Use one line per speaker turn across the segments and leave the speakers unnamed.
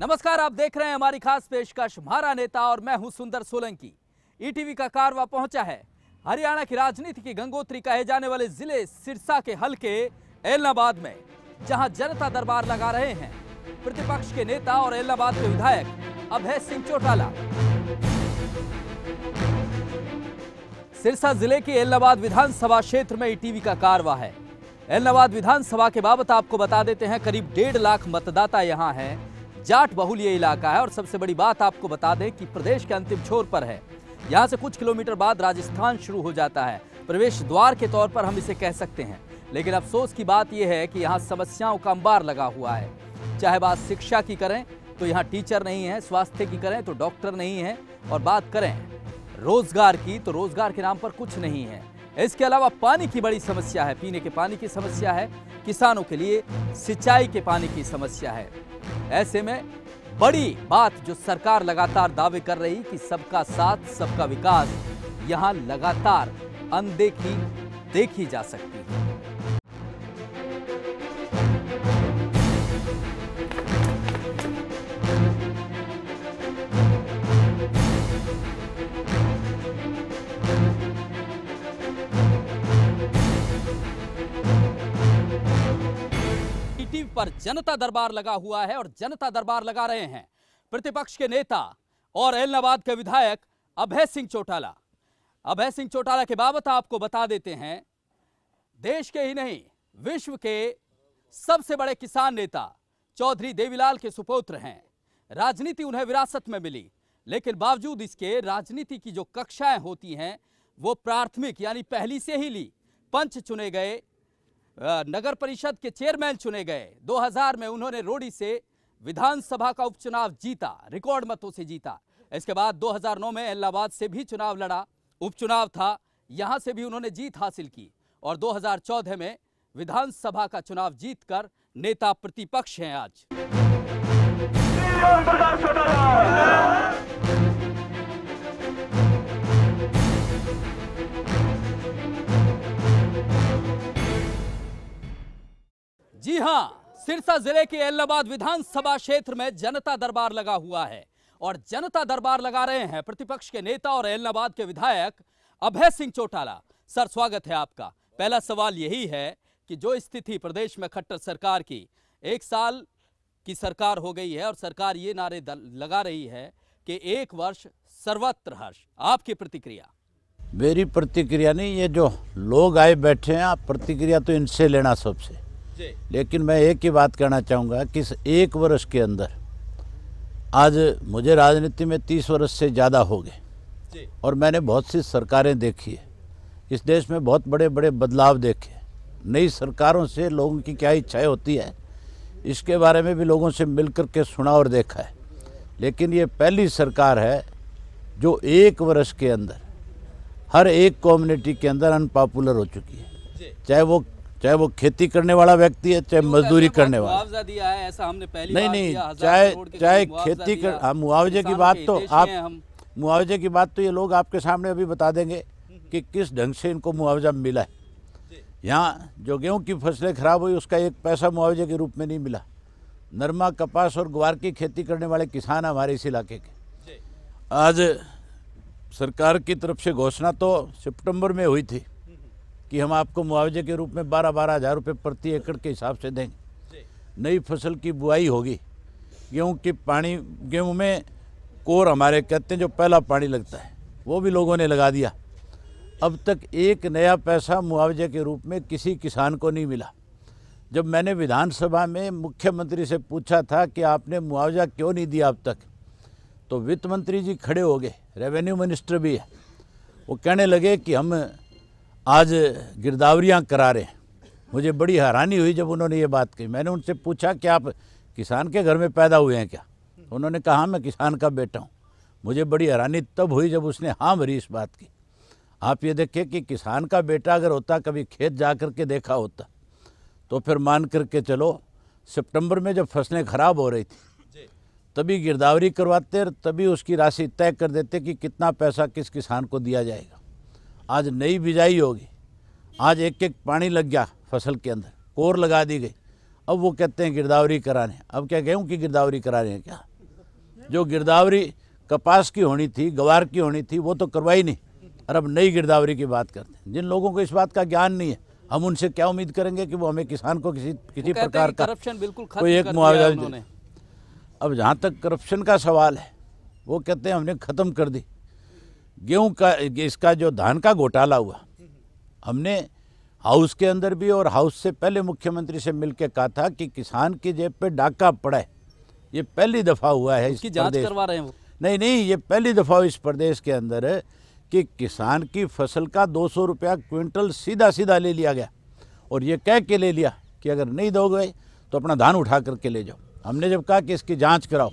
नमस्कार, आप देख रहे हैं हमारी खास पेशकश म्हारा नेता और मैं हूं सुंदर सोलंकी। ईटीवी का कारवा पहुंचा है हरियाणा की राजनीति की गंगोत्री कहे जाने वाले जिले सिरसा के हल्के एलनाबाद में, जहां जनता दरबार लगा रहे हैं प्रतिपक्ष के नेता और एलनाबाद के विधायक अभय सिंह चौटाला। सिरसा जिले के एलनाबाद विधानसभा क्षेत्र में ईटीवी का कारवा है। एलनाबाद विधानसभा के बाबत आपको बता देते हैं, करीब 1.5 लाख मतदाता यहां हैं। जाट बहुल ये इलाका है और सबसे बड़ी बात आपको बता दें कि प्रदेश के अंतिम छोर पर है। यहां से कुछ किलोमीटर बाद राजस्थान शुरू हो जाता है। प्रवेश द्वार के तौर पर हम इसे कह सकते हैं। लेकिन अफसोस की बात यह है कि यहाँ समस्याओं का अंबार लगा हुआ है। चाहे बात शिक्षा की करें तो यहाँ टीचर नहीं है, स्वास्थ्य की करें तो डॉक्टर नहीं है, और बात करें रोजगार की तो रोजगार के नाम पर कुछ नहीं है। इसके अलावा पानी की बड़ी समस्या है, पीने के पानी की समस्या है, किसानों के लिए सिंचाई के पानी की समस्या है। ऐसे में बड़ी बात जो सरकार लगातार दावे कर रही कि सबका साथ सबका विकास, यहां लगातार अनदेखी देखी जा सकती है। पर जनता दरबार लगा हुआ है और जनता दरबार लगा रहे हैं प्रतिपक्ष के नेता और एलनाबाद के विधायक अभय सिंह चौटाला। अभय सिंह चौटाला के बाबत आपको बता देते हैं, देश के ही नहीं विश्व के सबसे बड़े किसान नेता चौधरी देवीलाल के सुपुत्र हैं। राजनीति उन्हें विरासत में मिली, लेकिन बावजूद इसके राजनीति की जो कक्षाएं होती हैं वो प्राथमिक यानी पहली से ही ली। पंच चुने गए, नगर परिषद के चेयरमैन चुने गए। 2000 में उन्होंने रोडी से विधानसभा का उपचुनाव जीता, रिकॉर्ड मतों से जीता। इसके बाद 2009 में एलनाबाद से भी चुनाव लड़ा, उपचुनाव था, यहां से भी उन्होंने जीत हासिल की और 2014 में विधानसभा का चुनाव जीतकर नेता प्रतिपक्ष हैं आज। जी हां, सिरसा जिले के एलनाबाद विधानसभा क्षेत्र में जनता दरबार लगा हुआ है और जनता दरबार लगा रहे हैं प्रतिपक्ष के नेता और एलनाबाद के विधायक अभय सिंह चौटाला। सर, स्वागत है आपका। पहला सवाल यही है कि जो स्थिति प्रदेश में खट्टर सरकार की, 1 साल की सरकार हो गई है और सरकार ये नारे लगा रही है कि 1 वर्ष सर्वत्र हर्ष, आपकी प्रतिक्रिया?
मेरी प्रतिक्रिया नहीं, ये जो लोग आए बैठे हैं, आप प्रतिक्रिया तो इनसे लेना सबसे। लेकिन मैं एक ही बात कहना चाहूँगा कि इस 1 वर्ष के अंदर, आज मुझे राजनीति में 30 वर्ष से ज़्यादा हो गए और मैंने बहुत सी सरकारें देखी है। इस देश में बहुत बड़े बड़े बदलाव देखे। नई सरकारों से लोगों की क्या इच्छाएं होती है, इसके बारे में भी लोगों से मिलकर के सुना और देखा है। लेकिन ये पहली सरकार है जो 1 वर्ष के अंदर हर एक कम्युनिटी के अंदर अनपॉपुलर हो चुकी है। चाहे वो खेती करने वाला व्यक्ति है, चाहे मजदूरी करने वाला।
मुआवजा दिया है ऐसा हमने पहली
नहीं, चाहे खेती कर, हम मुआवजे की बात तो आप मुआवजे की बात तो ये लोग आपके सामने अभी बता देंगे कि किस ढंग से इनको मुआवजा मिला है। यहाँ जो गेहूं की फसलें खराब हुई उसका 1 पैसा मुआवजे के रूप में नहीं मिला। नरमा, कपास और ग्वार की खेती करने वाले किसान हमारे इस इलाके के। आज सरकार की तरफ से घोषणा तो सितंबर में हुई थी कि हम आपको मुआवजे के रूप में 12-12 हज़ार रुपये प्रति एकड़ के हिसाब से देंगे। नई फसल की बुआई होगी, गेहूं में कोर हमारे कहते हैं जो पहला पानी लगता है, वो भी लोगों ने लगा दिया। अब तक 1 नया पैसा मुआवजे के रूप में किसी किसान को नहीं मिला। जब मैंने विधानसभा में मुख्यमंत्री से पूछा था कि आपने मुआवजा क्यों नहीं दिया अब तक, तो वित्त मंत्री जी खड़े हो गए, रेवेन्यू मिनिस्टर भी है, वो कहने लगे कि हम आज गिरदावरियाँ करा रहे हैं। मुझे बड़ी हैरानी हुई जब उन्होंने ये बात कही। मैंने उनसे पूछा कि आप किसान के घर में पैदा हुए हैं क्या? उन्होंने कहा मैं किसान का बेटा हूँ। मुझे बड़ी हैरानी तब हुई जब उसने हाँ भरी इस बात की। आप ये देखिए कि किसान का बेटा अगर होता, कभी खेत जा कर के देखा होता, तो फिर मान करके चलो सितंबर में जब फसलें खराब हो रही थी तभी गिरदावरी करवाते, तभी उसकी राशि तय कर देते कि कितना पैसा किस किसान को दिया जाएगा। आज नई बिजाई होगी, आज एक पानी लग गया फसल के अंदर, कोर लगा दी गई, अब वो कहते हैं गिरदावरी कराने। अब क्या गेहूं की गिरदावरी करा रहे हैं क्या? जो गिरदावरी कपास की होनी थी, गवार की होनी थी, वो तो करवाई नहीं, और अब नई गिरदावरी की बात करते हैं। जिन लोगों को इस बात का ज्ञान नहीं है, हम उनसे क्या उम्मीद करेंगे कि वो हमें किसान को किसी प्रकार का
करप्शन बिल्कुल खत्म
कोई एक
कर दिया
मुआवजा
है
दे।
उन्होंने।
अब जहाँ तक करप्शन का सवाल है, वो कहते हैं हमने ख़त्म कर दी। गेहूं का, इसका जो धान का घोटाला हुआ, हमने हाउस के अंदर भी और हाउस से पहले मुख्यमंत्री से मिलकर कहा था कि किसान की जेब पे डाका पड़ा है। ये पहली दफ़ा हुआ है इस
उसकी जांच
प्रदेश,
करवा रहे हैं वो।
नहीं, ये पहली दफ़ा इस प्रदेश के अंदर है कि किसान की फसल का 200 रुपया क्विंटल सीधा सीधा ले लिया गया, और ये कह के ले लिया कि अगर नहीं दोगे तो अपना धान उठा करके ले जाओ। हमने जब कहा कि इसकी जांच कराओ,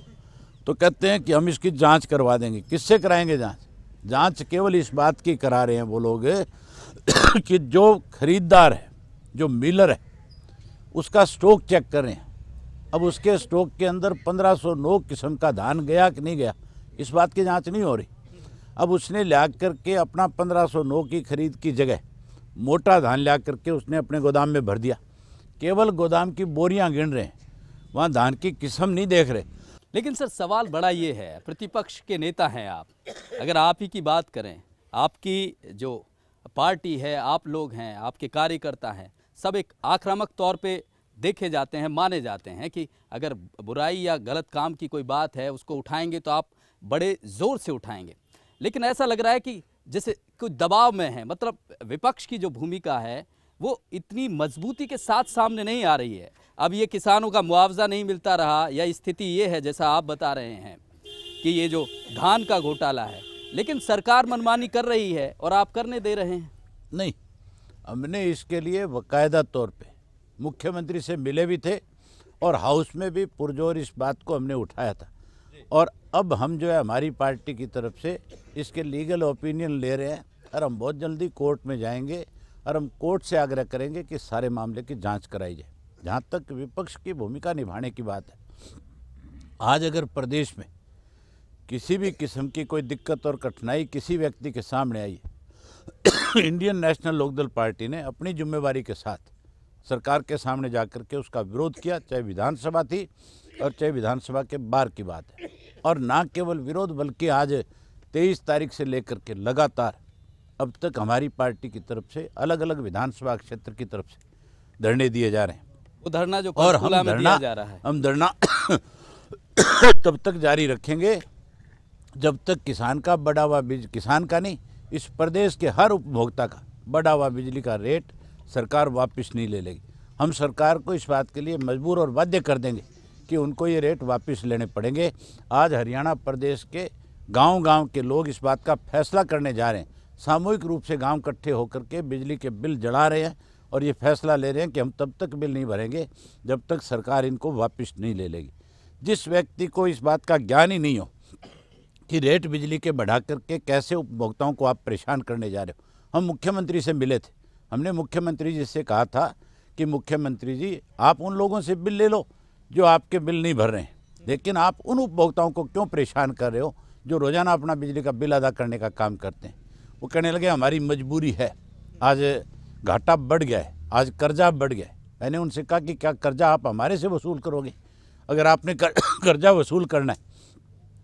तो कहते हैं कि हम इसकी जांच करवा देंगे। किससे कराएंगे जांच? जांच केवल इस बात की करा रहे हैं वो लोग कि जो खरीदार है, जो मिलर है, उसका स्टॉक चेक कर रहे हैं। अब उसके स्टॉक के अंदर 1509 किस्म का धान गया कि नहीं गया, इस बात की जांच नहीं हो रही। अब उसने ला करके अपना 1509 की खरीद की जगह मोटा धान ला करके उसने अपने गोदाम में भर दिया। केवल गोदाम की बोरियां गिन रहे हैं, वहाँ धान की किस्म नहीं देख रहे।
लेकिन सर सवाल बड़ा ये है, प्रतिपक्ष के नेता हैं आप, अगर आप ही की बात करें, आपकी जो पार्टी है, आप लोग हैं, आपके कार्यकर्ता हैं, सब एक आक्रामक तौर पे देखे जाते हैं, माने जाते हैं कि अगर बुराई या गलत काम की कोई बात है उसको उठाएंगे तो आप बड़े ज़ोर से उठाएंगे। लेकिन ऐसा लग रहा है कि जैसे कोई दबाव में है, मतलब विपक्ष की जो भूमिका है वो इतनी मजबूती के साथ सामने नहीं आ रही है। अब ये किसानों का मुआवजा नहीं मिलता रहा, या स्थिति ये है जैसा आप बता रहे हैं कि ये जो धान का घोटाला है, लेकिन सरकार मनमानी कर रही है और आप करने दे रहे हैं।
नहीं, हमने इसके लिए बाकायदा तौर पे मुख्यमंत्री से मिले भी थे और हाउस में भी पुरजोर इस बात को हमने उठाया था। और अब हम जो है हमारी पार्टी की तरफ से इसके लीगल ओपिनियन ले रहे हैं, और हम बहुत जल्दी कोर्ट में जाएंगे और हम कोर्ट से आग्रह करेंगे कि सारे मामले की जांच कराई जाए। जहाँ तक विपक्ष की भूमिका निभाने की बात है, आज अगर प्रदेश में किसी भी किस्म की कोई दिक्कत और कठिनाई किसी व्यक्ति के सामने आई है, इंडियन नेशनल लोकदल पार्टी ने अपनी जिम्मेवारी के साथ सरकार के सामने जाकर के उसका विरोध किया, चाहे विधानसभा थी और चाहे विधानसभा के बाहर की बात है। और ना केवल विरोध, बल्कि आज 23 तारीख से लेकर के लगातार अब तक हमारी पार्टी की तरफ से अलग अलग विधानसभा क्षेत्र की तरफ से धरने दिए जा रहे हैं।
वो धरना जो
और
पंचकूला में दिया जा रहा है,
हम धरना तब तक जारी रखेंगे जब तक किसान का बढ़ा हुआ किसान का नहीं, इस प्रदेश के हर उपभोक्ता का बढ़ा हुआ बिजली का रेट सरकार वापस नहीं ले लेगी। हम सरकार को इस बात के लिए मजबूर और बाध्य कर देंगे कि उनको ये रेट वापस लेने पड़ेंगे। आज हरियाणा प्रदेश के गांव-गांव के लोग इस बात का फैसला करने जा रहे हैं। सामूहिक रूप से गांव इकट्ठे होकर के बिजली के बिल जला रहे हैं और ये फैसला ले रहे हैं कि हम तब तक बिल नहीं भरेंगे जब तक सरकार इनको वापस नहीं ले लेगी। जिस व्यक्ति को इस बात का ज्ञान ही नहीं हो कि रेट बिजली के बढ़ा करके कैसे उपभोक्ताओं को आप परेशान करने जा रहे हो। हम मुख्यमंत्री से मिले थे, हमने मुख्यमंत्री जी से कहा था कि मुख्यमंत्री जी आप उन लोगों से बिल ले लो जो आपके बिल नहीं भर रहे हैं, लेकिन आप उन उपभोक्ताओं को क्यों परेशान कर रहे हो जो रोज़ाना अपना बिजली का बिल अदा करने का काम करते हैं। वो कहने लगे हमारी मजबूरी है, आज घाटा बढ़ गया है, आज कर्जा बढ़ गया है। मैंने उनसे कहा कि क्या कर्जा आप हमारे से वसूल करोगे? अगर आपने कर्जा वसूल करना है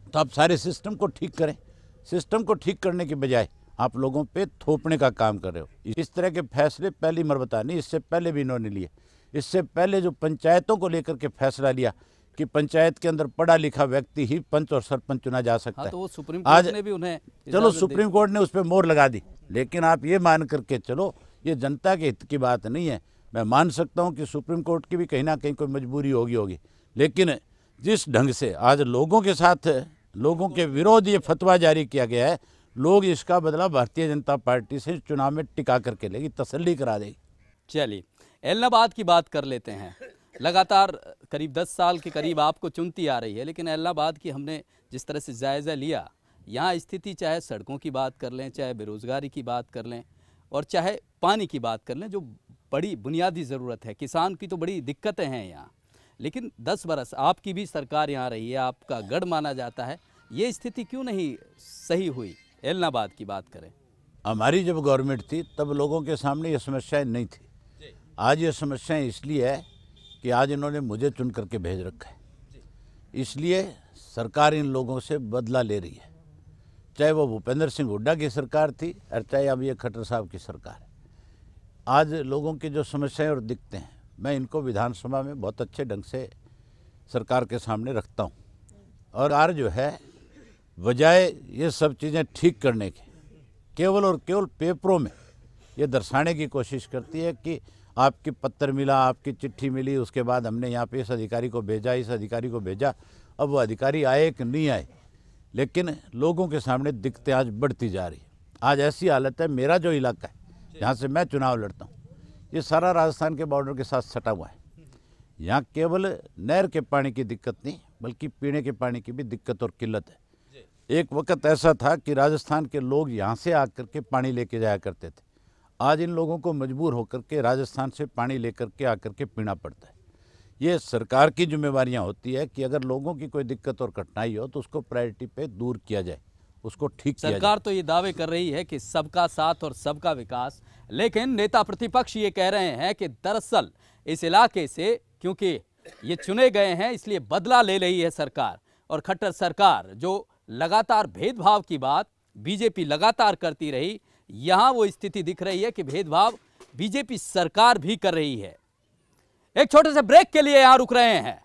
तो आप सारे सिस्टम को ठीक करें। सिस्टम को ठीक करने के बजाय आप लोगों पे थोपने का काम कर रहे हो। इस तरह के फैसले पहली मरबता नहीं, इससे पहले भी इन्होंने लिए। इससे पहले जो पंचायतों को लेकर के फैसला लिया कि पंचायत के अंदर पढ़ा लिखा व्यक्ति ही पंच और सरपंच चुना जा सकता है।
तो वो सुप्रीम कोर्ट ने भी उन्हें
चलो सुप्रीम कोर्ट ने उस पर मोहर लगा दी, लेकिन आप ये मान करके चलो ये जनता के हित की बात नहीं है। मैं मान सकता हूँ कि सुप्रीम कोर्ट की भी कहीं ना कहीं कोई मजबूरी होगी, लेकिन जिस ढंग से आज लोगों के साथ लोगों के विरोध ये फतवा जारी किया गया है, लोग इसका बदला भारतीय जनता पार्टी से चुनाव में टिका करके लेगी, तसल्ली करा देगी।
चलिए एलनाबाद की बात कर लेते हैं। लगातार करीब 10 साल के करीब आपको चुनती आ रही है, लेकिन एलनाबाद की हमने जिस तरह से जायज़ा लिया, यहाँ स्थिति चाहे सड़कों की बात कर लें, चाहे बेरोज़गारी की बात कर लें और चाहे पानी की बात कर लें, जो बड़ी बुनियादी ज़रूरत है, किसान की तो बड़ी दिक्कतें हैं यहाँ। लेकिन 10 बरस आपकी भी सरकार यहाँ रही है, आपका गढ़ माना जाता है, ये स्थिति क्यों नहीं सही हुई? एलनाबाद की बात करें,
हमारी जब गवर्नमेंट थी तब लोगों के सामने ये समस्याएं नहीं थी। आज ये समस्याएं इसलिए है कि आज इन्होंने मुझे चुन करके भेज रखा है। इसलिए सरकार इन लोगों से बदला ले रही है, चाहे वो भूपेंद्र सिंह हुड्डा की सरकार थी और चाहे अब ये खट्टर साहब की सरकार है। आज लोगों की जो समस्याएं और दिक्कतें हैं, मैं इनको विधानसभा में बहुत अच्छे ढंग से सरकार के सामने रखता हूं। और आर जो है, बजाय ये सब चीज़ें ठीक करने के, केवल और केवल पेपरों में ये दर्शाने की कोशिश करती है कि आपकी पत्र मिला, आपकी चिट्ठी मिली, उसके बाद हमने यहाँ पे इस अधिकारी को भेजा, इस अधिकारी को भेजा। अब वो अधिकारी आए कि नहीं आए, लेकिन लोगों के सामने दिक्कतें आज बढ़ती जा रही है। आज ऐसी हालत है, मेरा जो इलाका है जहाँ से मैं चुनाव लड़ता हूँ, ये सारा राजस्थान के बॉर्डर के साथ सटा हुआ है। यहाँ केवल नहर के पानी की दिक्कत नहीं, बल्कि पीने के पानी की भी दिक्कत और किल्लत है। एक वक्त ऐसा था कि राजस्थान के लोग यहाँ से आकर के पानी लेके जाया करते थे। आज इन लोगों को मजबूर होकर के राजस्थान से पानी लेकर के आकर के पीना पड़ता है। ये सरकार की जिम्मेवारियां होती है कि अगर लोगों की कोई दिक्कत और कठिनाई हो तो उसको प्रायोरिटी पे दूर किया जाए, उसको ठीक किया जाए।
सरकार तो ये दावे कर रही है कि सबका साथ और सबका विकास, लेकिन नेता प्रतिपक्ष ये कह रहे हैं कि दरअसल इस इलाके से क्योंकि ये चुने गए हैं इसलिए बदला ले रही है सरकार। और खट्टर सरकार जो लगातार भेदभाव की बात बीजेपी लगातार करती रही, यहां वो स्थिति दिख रही है कि भेदभाव बीजेपी सरकार भी कर रही है। एक छोटे से ब्रेक के लिए यहां रुक रहे हैं।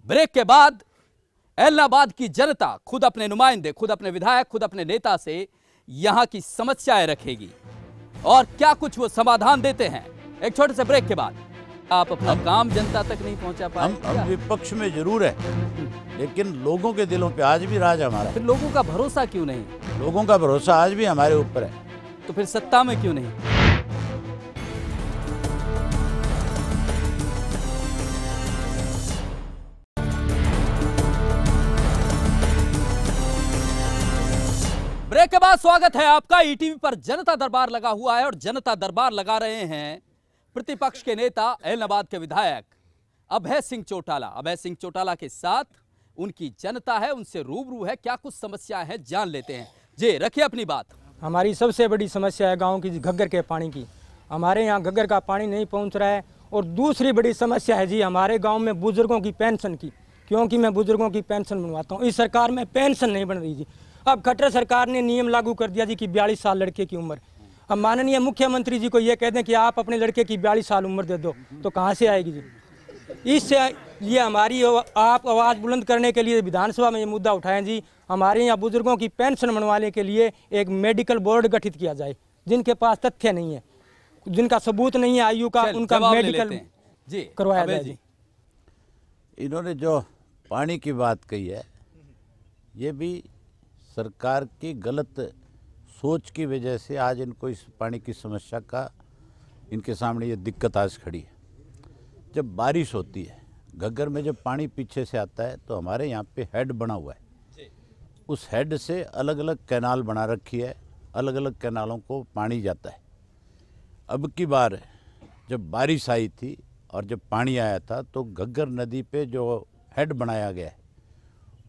ब्रेक के बाद एलनाबाद की जनता खुद अपने नुमाइंदे, खुद अपने विधायक, खुद अपने नेता से यहां की समस्याएं रखेगी और क्या कुछ वो समाधान देते हैं। एक छोटे से ब्रेक के बाद आप अपना काम जनता तक नहीं पहुंचा पाए।
हम विपक्ष में जरूर है, लेकिन लोगों के दिलों पे आज भी राज हमारा है।
फिर लोगों का भरोसा क्यों नहीं?
लोगों का भरोसा आज भी हमारे ऊपर है।
तो फिर सत्ता में क्यों नहीं? ब्रेक के बाद स्वागत है आपका। ईटीवी पर जनता दरबार लगा हुआ है और जनता दरबार लगा रहे हैं प्रतिपक्ष के नेता एलनाबाद के विधायक अभय सिंह चौटाला। अभय सिंह चौटाला के साथ उनकी जनता है, उनसे रूबरू है, क्या कुछ समस्याएं हैं जान लेते हैं। जी रखिए अपनी बात।
हमारी सबसे बड़ी समस्या है गांव की घग्गर के पानी की। हमारे यहाँ घग्गर का पानी नहीं पहुँच रहा है। और दूसरी बड़ी समस्या है जी हमारे गांव में बुजुर्गों की पेंशन की, क्योंकि मैं बुजुर्गों की पेंशन बनवाता हूँ। इस सरकार में पेंशन नहीं बन रही जी। अब खट्टर सरकार ने नियम लागू कर दिया जी कि 42 साल लड़के की उम्र। अब माननीय मुख्यमंत्री जी को ये कह दें कि आप अपने लड़के की 42 साल उम्र दे दो, तो कहाँ से आएगी जी? इससे ये हमारी आप आवाज़ बुलंद करने के लिए विधानसभा में ये मुद्दा उठाएं जी। हमारे यहाँ बुजुर्गों की पेंशन बनवाने के लिए एक मेडिकल बोर्ड गठित किया जाए। जिनके पास तथ्य नहीं है, जिनका सबूत नहीं है आयु का, उनका मेडिकल
जी
करवाया जाए जी।
इन्होंने जो पानी की बात कही है, ये भी सरकार की गलत सोच की वजह से आज इनको इस पानी की समस्या का इनके सामने ये दिक्कत आज खड़ी है। जब बारिश होती है, घग्गर में जब पानी पीछे से आता है तो हमारे यहाँ पे हेड बना हुआ है। उस हेड से अलग अलग कैनाल बना रखी है, अलग अलग कैनालों को पानी जाता है। अब की बार जब बारिश आई थी और जब पानी आया था तो घग्गर नदी पे जो हेड बनाया गया है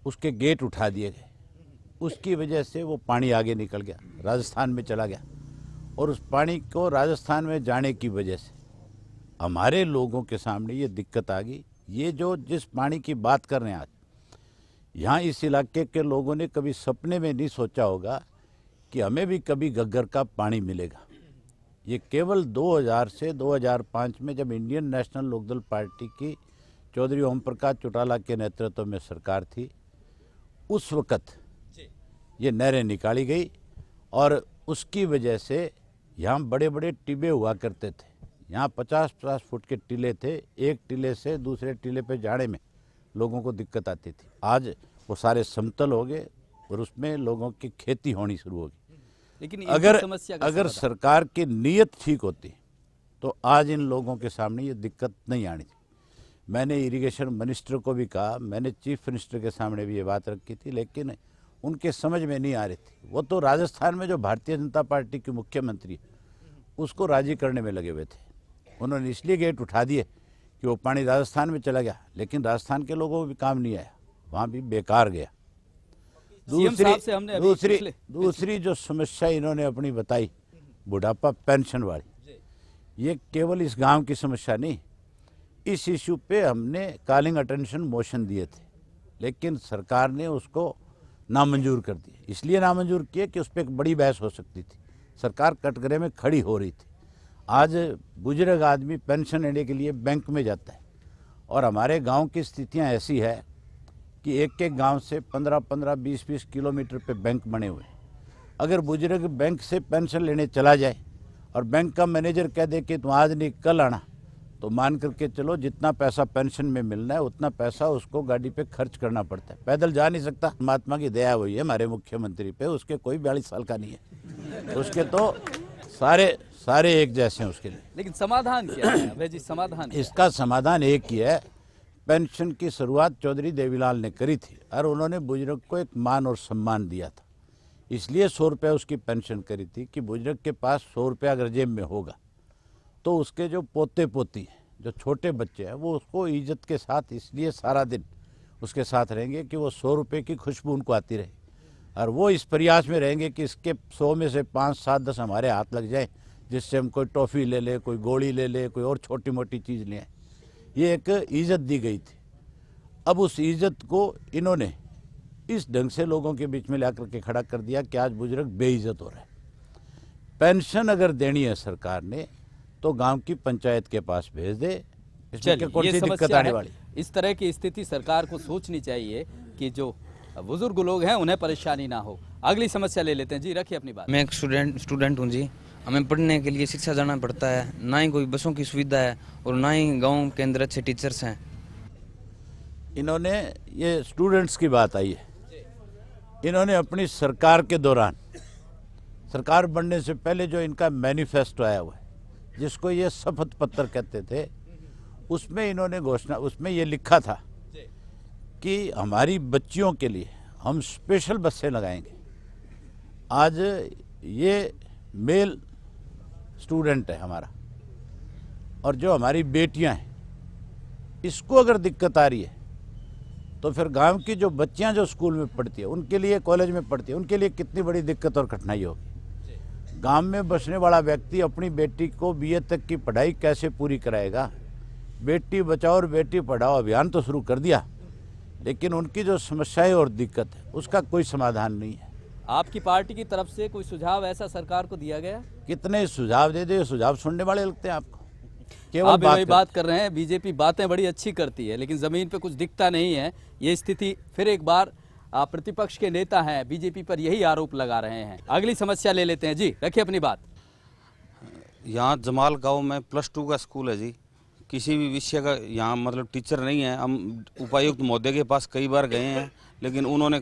उसके गेट उठा दिए गए। उसकी वजह से वो पानी आगे निकल गया, राजस्थान में चला गया। और उस पानी को राजस्थान में जाने की वजह से हमारे लोगों के सामने ये दिक्कत आ गई। ये जो जिस पानी की बात कर रहे हैं आज, यहाँ इस इलाके के लोगों ने कभी सपने में नहीं सोचा होगा कि हमें भी कभी घग्गर का पानी मिलेगा। ये केवल 2000 से 2005 में जब इंडियन नेशनल लोकदल पार्टी की चौधरी ओम प्रकाश चौटाला के नेतृत्व में सरकार थी, उस वक़्त ये नहरें निकाली गई और उसकी वजह से यहाँ बड़े बड़े टिब्बे हुआ करते थे। यहाँ 50-50 फुट के टिले थे, एक टिले से दूसरे टिले पे जाने में लोगों को दिक्कत आती थी। आज वो सारे समतल हो गए और उसमें लोगों की खेती होनी शुरू होगी।
लेकिन
अगर सरकार की नीयत ठीक होती तो आज इन लोगों के सामने ये दिक्कत नहीं आनी थी। मैंने इरिगेशन मिनिस्टर को भी कहा, मैंने चीफ मिनिस्टर के सामने भी ये बात रखी थी, लेकिन उनके समझ में नहीं आ रही थी। वो तो राजस्थान में जो भारतीय जनता पार्टी की मुख्यमंत्री है उसको राजी करने में लगे हुए थे। उन्होंने इसलिए गेट उठा दिए कि वो पानी राजस्थान में चला गया, लेकिन राजस्थान के लोगों को भी काम नहीं आया, वहाँ भी बेकार गया। दूसरी जो समस्या इन्होंने अपनी बताई बुढ़ापा पेंशन वाली, ये केवल इस गांव की समस्या नहीं। इस इश्यू पे हमने कॉलिंग अटेंशन मोशन दिए थे लेकिन सरकार ने उसको नामंजूर कर दिया। इसलिए नामंजूर किए कि उस पर एक बड़ी बहस हो सकती थी, सरकार कटघरे में खड़ी हो रही थी। आज बुजुर्ग आदमी पेंशन लेने के लिए बैंक में जाता है, और हमारे गांव की स्थितियां ऐसी है कि एक एक गांव से 15-15, 20-20 किलोमीटर पे बैंक बने हुए हैं। अगर बुजुर्ग बैंक से पेंशन लेने चला जाए और बैंक का मैनेजर कह दे कि तुम आज नहीं कल आना, तो मान करके चलो जितना पैसा पेंशन में मिलना है उतना पैसा उसको गाड़ी पे खर्च करना पड़ता है, पैदल जा नहीं सकता। महात्मा की दया हुई है हमारे मुख्यमंत्री पे, उसके कोई 42 साल का नहीं है, उसके तो सारे एक जैसे हैं उसके लिए।
लेकिन समाधान क्या है अभय जी? समाधान
इसका समाधान एक ही है। पेंशन की शुरुआत चौधरी देवीलाल ने करी थी और उन्होंने बुजुर्ग को एक मान और सम्मान दिया था, इसलिए 100 रुपये उसकी पेंशन करी थी कि बुजुर्ग के पास 100 रुपया अगर जेब में होगा तो उसके जो पोते पोती हैं, जो छोटे बच्चे हैं, वो उसको इज्जत के साथ इसलिए सारा दिन उसके साथ रहेंगे कि वो 100 रुपये की खुशबू उनको आती रहे, और वो इस प्रयास में रहेंगे कि इसके 100 में से 5, 7, 10 हमारे हाथ लग जाए, जिससे हम कोई टॉफ़ी ले ले, कोई गोली ले ले, कोई और छोटी मोटी चीज़ ले आए। ये एक इज्जत दी गई थी। अब उस इज्जत को इन्होंने इस ढंग से लोगों के बीच में लाकर के खड़ा कर दिया कि आज बुजुर्ग बेइज्जत हो रहा है। पेंशन अगर देनी है सरकार ने तो गांव की पंचायत के पास भेज दे, इसमें कौन सी दिक्कत आने वाली?
इस तरह की स्थिति सरकार को सोचनी चाहिए कि जो बुजुर्ग लोग हैं उन्हें परेशानी ना हो। अगली समस्या ले लेते हैं जी, रखिए अपनी बात।
मैं एक स्टूडेंट हूँ जी। हमें पढ़ने के लिए शिक्षा जाना पड़ता है, ना ही कोई बसों की सुविधा है और ना ही गांव के अंदर अच्छे टीचर्स हैं।
इन्होंने, ये स्टूडेंट्स की बात आई है, इन्होंने अपनी सरकार के दौरान, सरकार बनने से पहले जो इनका मैनिफेस्टो आया हुआ है, जिसको ये शपथ पत्र कहते थे, उसमें इन्होंने घोषणा, उसमें ये लिखा था कि हमारी बच्चियों के लिए हम स्पेशल बसें लगाएंगे। आज ये मेल स्टूडेंट है हमारा, और जो हमारी बेटियां हैं, इसको अगर दिक्कत आ रही है तो फिर गांव की जो बच्चियां जो स्कूल में पढ़ती है, उनके लिए, कॉलेज में पढ़ती है, उनके लिए कितनी बड़ी दिक्कत और कठिनाई होगी। गांव में बसने वाला व्यक्ति अपनी बेटी को BA तक की पढ़ाई कैसे पूरी कराएगा? बेटी बचाओ और बेटी पढ़ाओ अभियान तो शुरू कर दिया, लेकिन उनकी जो समस्याएं और दिक्कत है उसका कोई समाधान नहीं है।
आपकी पार्टी की तरफ से कोई सुझाव ऐसा सरकार को दिया गया?
कितने सुझाव दे दे, सुझाव सुनने वाले लगते हैं आपको?
आप वही बात कर रहे हैं, बीजेपी बातें बड़ी अच्छी करती है लेकिन जमीन पे कुछ दिखता नहीं है। ये स्थिति फिर एक बार प्रतिपक्ष के नेता हैं बीजेपी पर यही आरोप लगा रहे हैं। अगली समस्या ले लेते हैं जी, रखिए अपनी बात।
यहाँ जमाल गांव में +2 का स्कूल है जी। किसी भी विषय का यहाँ मतलब टीचर नहीं है। हम उपायुक्त महोदय के पास कई बार गए हैं, लेकिन उन्होंने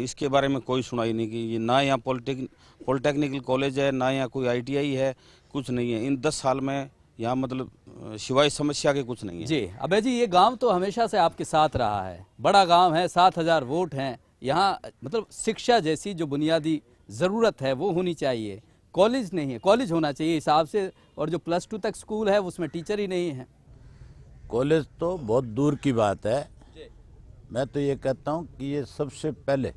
इसके बारे में कोई सुनाई नहीं की। ना यहाँ पॉलिटेक्निकल कॉलेज है, ना यहाँ कोई ITI है, कुछ नहीं है। इन 10 साल में यहाँ मतलब सिवाय समस्या के कुछ नहीं है
जी। अबे जी, ये गांव तो हमेशा से आपके साथ रहा है, बड़ा गांव है, 7000 वोट हैं। यहाँ मतलब शिक्षा जैसी जो बुनियादी ज़रूरत है वो होनी चाहिए, कॉलेज नहीं है, कॉलेज होना चाहिए हिसाब से, और जो +2 तक स्कूल है उसमें टीचर ही नहीं है।
कॉलेज तो बहुत दूर की बात है। मैं तो ये कहता हूँ कि ये सबसे पहले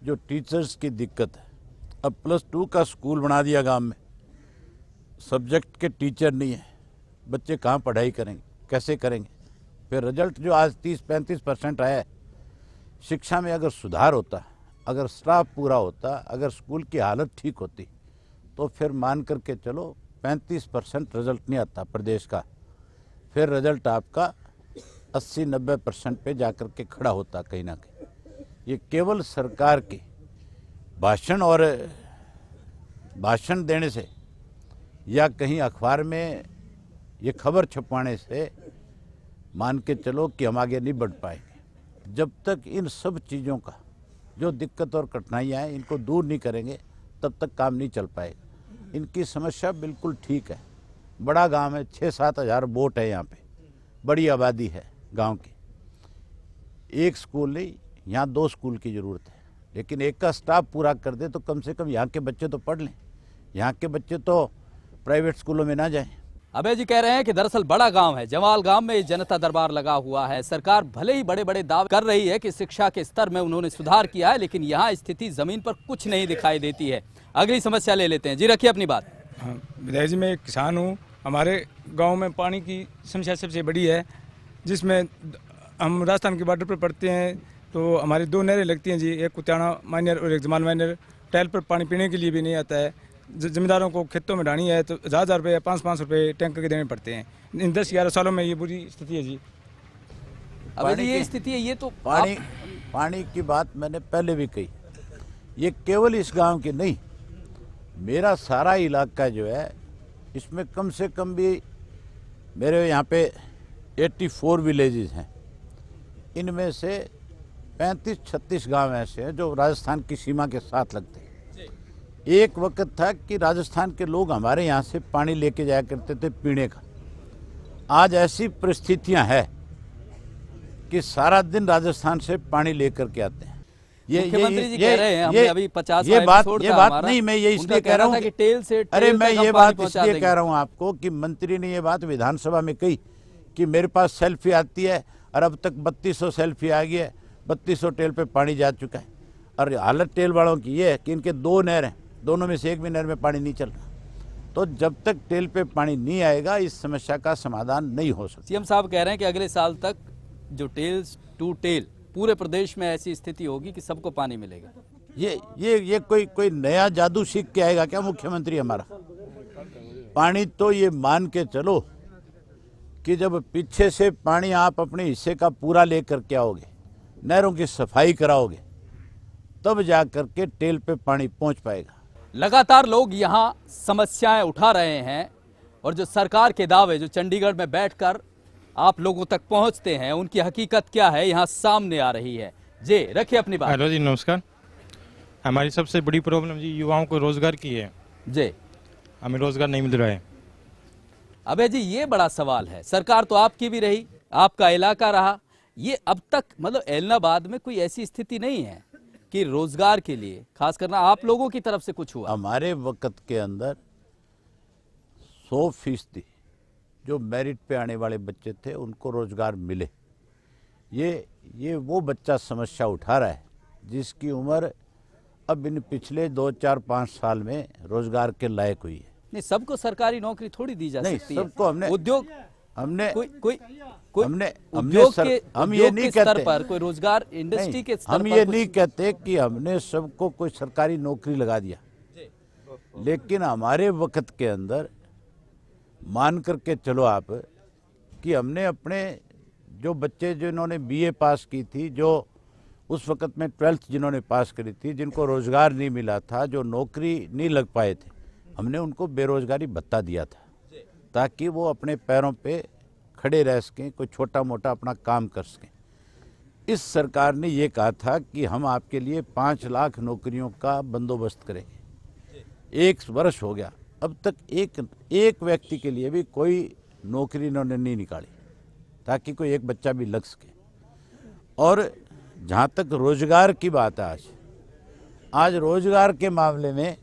जो टीचर्स की दिक्कत है, अब +2 का स्कूल बना दिया गांव में, सब्जेक्ट के टीचर नहीं है, बच्चे कहाँ पढ़ाई करेंगे, कैसे करेंगे? फिर रिजल्ट जो आज 30-35% आया है, शिक्षा में अगर सुधार होता, अगर स्टाफ पूरा होता, अगर स्कूल की हालत ठीक होती, तो फिर मान करके चलो 35% रिजल्ट नहीं आता प्रदेश का, फिर रिजल्ट आपका 80-90% पे जाकर के खड़ा होता कहीं ना कहीं। ये केवल सरकार की भाषण देने से या कहीं अखबार में ये खबर छपवाने से मान के चलो कि हम आगे नहीं बढ़ पाएंगे। जब तक इन सब चीज़ों का जो दिक्कत और कठिनाइयाँ हैं इनको दूर नहीं करेंगे तब तक काम नहीं चल पाएगा। इनकी समस्या बिल्कुल ठीक है, बड़ा गांव है, 6-7 हज़ार वोट है यहाँ पे, बड़ी आबादी है गांव की। एक स्कूल नहीं, यहाँ 2 स्कूल की ज़रूरत है, लेकिन एक का स्टाफ पूरा कर दे तो कम से कम यहाँ के बच्चे तो पढ़ लें। यहाँ के बच्चे तो प्राइवेट स्कूलों में ना जाएं।
अभय जी कह रहे हैं कि दरअसल बड़ा गांव है, जमाल गांव में जनता दरबार लगा हुआ है। सरकार भले ही बड़े बड़े दावे कर रही है कि शिक्षा के स्तर में उन्होंने सुधार किया है, लेकिन यहाँ स्थिति जमीन पर कुछ नहीं दिखाई देती है। अगली समस्या ले लेते हैं जी, रखिए अपनी बात।
हाँ, विधायक जी, मैं एक किसान हूँ। हमारे गांव में पानी की समस्या सबसे बड़ी है, जिसमें हम राजस्थान के बॉर्डर पर पड़ते हैं, तो हमारी 2 नहरें लगती हैं जी, एक कुत्याना माइनर और एक जमाल माइनर। टैल पर पानी पीने के लिए भी नहीं आता है। जमींदारों को खेतों में ढानी है तो 1000 रुपये 500 रुपये टैंकर के देने पड़ते हैं। इन 10-11 सालों में ये बुरी स्थिति है जी।
अब ये स्थिति है, ये तो
पानी की बात मैंने पहले भी कही, ये केवल इस गांव की नहीं, मेरा सारा इलाका जो है इसमें कम से कम भी मेरे यहाँ पे 84 विलेजेस हैं, इनमें से 35-36 गांव ऐसे हैं जो राजस्थान की सीमा के साथ लगते हैं। एक वक्त था कि राजस्थान के लोग हमारे यहाँ से पानी लेके जाया करते थे पीने का। आज ऐसी परिस्थितियां हैं कि सारा दिन राजस्थान से पानी लेकर के आते हैं।
मुख्यमंत्री जी कह रहे हैं, हमने अभी 50
ये बात नहीं, मैं ये इसलिए कह रहा हूँ कि
टेल से
अरे मैं ये बात इसलिए कह रहा हूँ आपको कि मंत्री ने ये बात विधानसभा में कही कि मेरे पास सेल्फी आती है और अब तक 3200 सेल्फी आ गई है, 3200 टेल पे पानी जा चुका है। और हालत टेल वालों की ये है कि इनके 2 नहर हैं, दोनों में से एक भी नहर में पानी नहीं चल रहा। तो जब तक टेल पे पानी नहीं आएगा इस समस्या का समाधान नहीं हो सकता।
सीएम साहब कह रहे हैं कि अगले साल तक जो टेल टू टेल पूरे प्रदेश में ऐसी स्थिति होगी कि सबको पानी मिलेगा।
ये कोई नया जादू सीख के आएगा क्या मुख्यमंत्री हमारा? पानी तो ये मान के चलो कि जब पीछे से पानी आप अपने हिस्से का पूरा लेकर के आओगे, नहरों की सफाई कराओगे, तब जाकर के टेल पे पानी पहुंच पाएगा।
लगातार लोग यहाँ समस्याएं उठा रहे हैं और जो सरकार के दावे जो चंडीगढ़ में बैठकर आप लोगों तक पहुंचते हैं, उनकी हकीकत क्या है यहाँ सामने आ रही है। जी रखिए अपनी बात।
हेलो जी, नमस्कार। हमारी सबसे बड़ी प्रॉब्लम जी युवाओं को रोजगार की है
जी,
हमें रोजगार नहीं मिल रहा है।
अबे जी ये बड़ा सवाल है, सरकार तो आपकी भी रही, आपका इलाका रहा, ये अब तक मतलब एलनाबाद में कोई ऐसी स्थिति नहीं है कि रोजगार के लिए खास करना आप लोगों की तरफ से कुछ हुआ?
हमारे वक्त के अंदर 100% जो मेरिट पे आने वाले बच्चे थे उनको रोजगार मिले। ये वो बच्चा समस्या उठा रहा है जिसकी उम्र अब इन पिछले 2-4-5 साल में रोजगार के लायक हुई है।
नहीं, सबको सरकारी नौकरी थोड़ी दी जा सकती है।
सबको हमने
उद्योग
हमने
कोई
उद्योग के हम ये नहीं कहते
पर कोई रोजगार इंडस्ट्री के स्तर
हम
पर
ये नहीं कहते कि हमने सबको कोई सरकारी नौकरी लगा दिया, लेकिन हमारे वक्त के अंदर मान करके चलो आप कि हमने अपने जो बच्चे जिन्होंने बीए पास की थी, जो उस वक्त में 12th जिन्होंने पास करी थी, जिनको रोजगार नहीं मिला था, जो नौकरी नहीं लग पाए थे, हमने उनको बेरोजगारी भत्ता दिया था ताकि वो अपने पैरों पे खड़े रह सकें, कोई छोटा मोटा अपना काम कर सकें। इस सरकार ने ये कहा था कि हम आपके लिए 5 लाख नौकरियों का बंदोबस्त करेंगे। 1 वर्ष हो गया, अब तक एक व्यक्ति के लिए भी कोई नौकरी इन्होंने नहीं निकाली ताकि कोई एक बच्चा भी लग सके। और जहाँ तक रोजगार की बात है, आज रोजगार के मामले में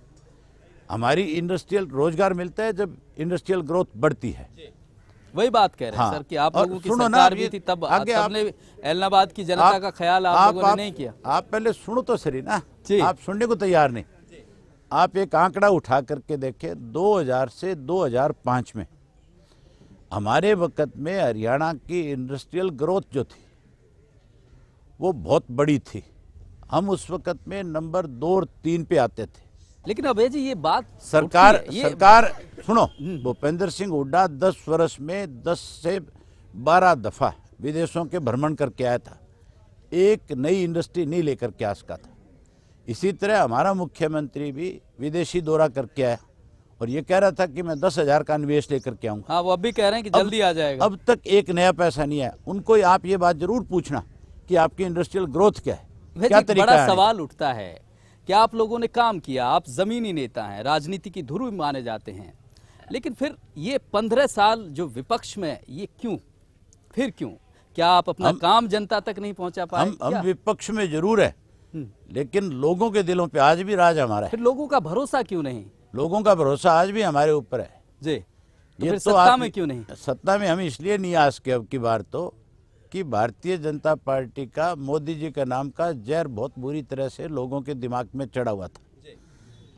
हमारी इंडस्ट्रियल रोजगार मिलता है जब इंडस्ट्रियल ग्रोथ बढ़ती है।
वही बात कह रहे हैं सर कि आप लोगों की सरकार भी थी तब आपने एलनाबाद की जनता का ख्याल आप लोगों ने नहीं किया।
आप पहले सुनो तो सही ना, आप सुनने को तैयार नहीं। आप एक आंकड़ा उठा करके देखें, 2000 से 2005 में हमारे वक्त में हरियाणा की इंडस्ट्रियल ग्रोथ जो थी वो बहुत बड़ी थी। हम उस वक्त में नंबर 2 और 3 पे आते थे।
लेकिन अभय जी ये बात
सरकार सुनो, भूपेंद्र सिंह हुड्डा 10 वर्ष में 10 से 12 दफा विदेशों के भ्रमण करके आया था, एक नई इंडस्ट्री नहीं लेकर के आ सका था। इसी तरह हमारा मुख्यमंत्री भी विदेशी दौरा करके आया और ये कह रहा था कि मैं 10,000 का निवेश लेकर के आऊंगा।
हाँ, वो अब भी कह रहे हैं कि जल्दी आ जाएगा।
अब तक एक नया पैसा नहीं आया। उनको आप ये बात जरूर पूछना कि आपकी इंडस्ट्रियल ग्रोथ क्या है, क्या तरीका है।
बड़ा सवाल उठता है कि आप लोगों ने काम किया, आप जमीनी नेता हैं, राजनीति की धुरी माने जाते हैं, लेकिन फिर ये 15 साल जो विपक्ष में ये क्यों, फिर क्यों? क्या आप अपना काम जनता तक नहीं पहुंचा पाए?
हम विपक्ष में जरूर है, लेकिन लोगों के दिलों पे आज भी राज हमारा है।
फिर लोगों का भरोसा क्यों नहीं?
लोगों का भरोसा आज भी हमारे ऊपर है
जी।
ये
फिर
तो
सत्ता में क्यों नहीं?
सत्ता में हम इसलिए नहीं आ सके अब की बार तो कि भारतीय जनता पार्टी का मोदी जी का नाम का जहर बहुत बुरी तरह से लोगों के दिमाग में चढ़ा हुआ था,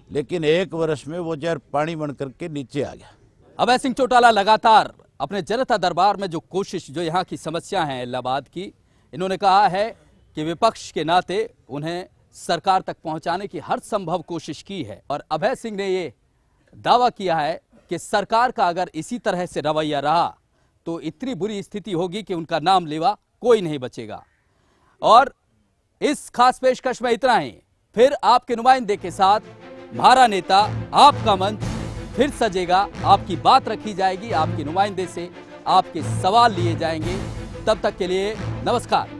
लेकिन 1 वर्ष में वो जहर पानी बन करके नीचे आ गया।
अभय सिंह चौटाला लगातार अपने जनता दरबार में जो कोशिश, जो यहाँ की समस्या है इलाहाबाद की, इन्होंने कहा है कि विपक्ष के नाते उन्हें सरकार तक पहुंचाने की हर संभव कोशिश की है। और अभय सिंह ने ये दावा किया है कि सरकार का अगर इसी तरह से रवैया रहा तो इतनी बुरी स्थिति होगी कि उनका नाम लेवा कोई नहीं बचेगा। और इस खास पेशकश में इतना ही। फिर आपके नुमाइंदे के साथ हमारा नेता आपका मंच फिर सजेगा, आपकी बात रखी जाएगी, आपके नुमाइंदे से आपके सवाल लिए जाएंगे। तब तक के लिए नमस्कार।